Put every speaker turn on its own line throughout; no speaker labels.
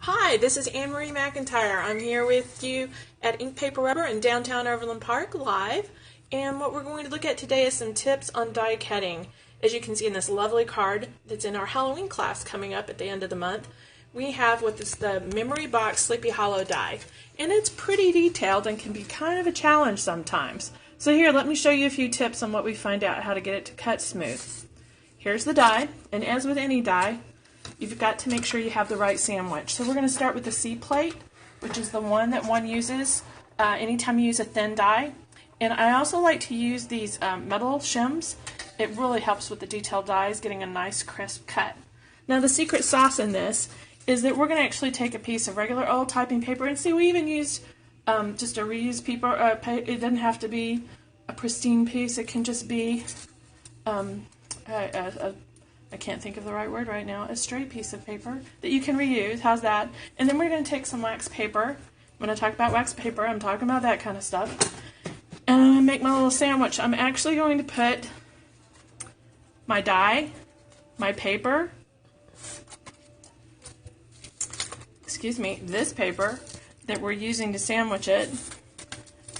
Hi, this is Anne Marie McIntyre. I'm here with you at Ink Paper Rubber in downtown Overland Park live. And what we're going to look at today is some tips on die cutting. As you can see in this lovely card that's in our Halloween class coming up at the end of the month, we have what is the Memory Box Sleepy Hollow die. And it's pretty detailed and can be kind of a challenge sometimes. So here, let me show you a few tips on what we find out how to get it to cut smooth. Here's the die, and as with any die, you've got to make sure you have the right sandwich. So we're going to start with the C plate, which is the one that one uses anytime you use a thin die. And I also like to use these metal shims. It really helps with the detailed dies, getting a nice crisp cut. Now the secret sauce in this is that we're going to actually take a piece of regular old typing paper, and see, we even used just a reused paper. It doesn't have to be a pristine piece. It can just be I can't think of the right word right now, a straight piece of paper that you can reuse. How's that? And then we're going to take some wax paper. When I talk about wax paper, I'm talking about that kind of stuff. And I'm going to make my little sandwich. I'm actually going to put my die, my paper, this paper that we're using to sandwich it,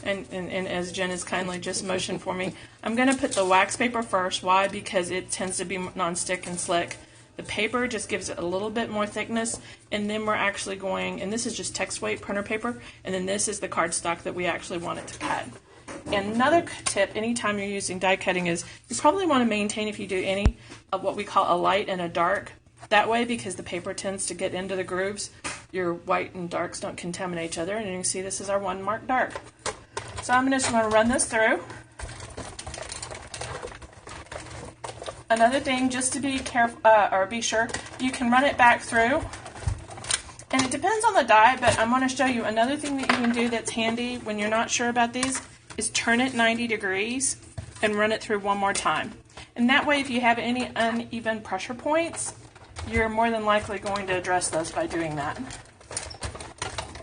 and as Jen has kindly just motioned for me, I'm going to put the wax paper first. Why? Because it tends to be non-stick and slick. The paper just gives it a little bit more thickness, and then we're actually going, and this is just text weight printer paper, and then this is the cardstock that we actually want it to cut. And another tip anytime you're using die cutting is you probably want to maintain, if you do any, of what we call a light and a dark. That way, because the paper tends to get into the grooves, your white and darks don't contaminate each other. And you can see this is our one marked dark. So I'm just going to run this through. Another thing, just to be careful, or be sure, you can run it back through. And it depends on the die, but I'm going to show you another thing that you can do that's handy when you're not sure about these, is turn it 90 degrees and run it through one more time. And that way, if you have any uneven pressure points, you're more than likely going to address those by doing that.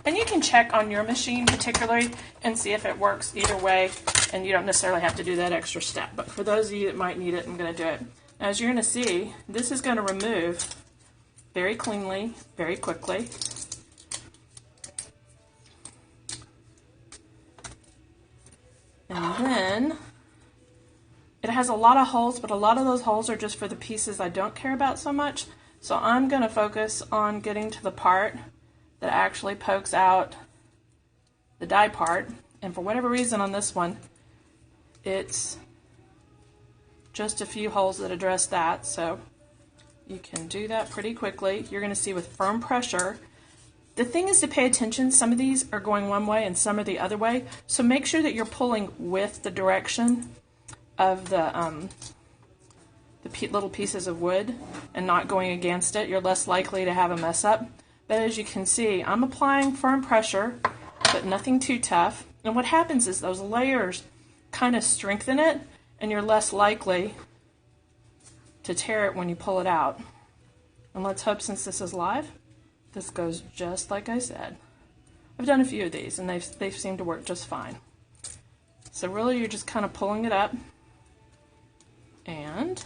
And you can check on your machine particularly and see if it works either way, and you don't necessarily have to do that extra step. But for those of you that might need it, I'm going to do it. Now, as you're going to see, this is going to remove very cleanly, very quickly. And then it has a lot of holes, but a lot of those holes are just for the pieces I don't care about so much. So I'm going to focus on getting to the part that actually pokes out the die part. And for whatever reason on this one, it's just a few holes that address that. So you can do that pretty quickly. You're going to see with firm pressure. The thing is to pay attention. Some of these are going one way and some are the other way. So make sure that you're pulling with the direction of the little pieces of wood and not going against it. You're less likely to have a mess up. But as you can see, I'm applying firm pressure, but nothing too tough. And what happens is those layers kind of strengthen it, and you're less likely to tear it when you pull it out. And let's hope, since this is live, this goes just like I said. I've done a few of these, and they've seemed to work just fine. So really, you're just kind of pulling it up, and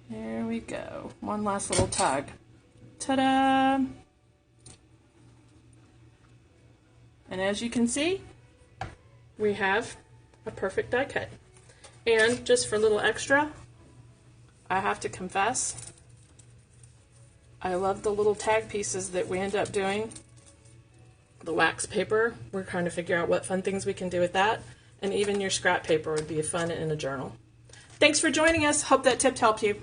here we go. One last little tug. Ta-da! And as you can see, we have a perfect die cut. And just for a little extra, I have to confess, I love the little tag pieces that we end up doing. The wax paper, we're trying to figure out what fun things we can do with that. And even your scrap paper would be fun in a journal. Thanks for joining us. Hope that tip helped you.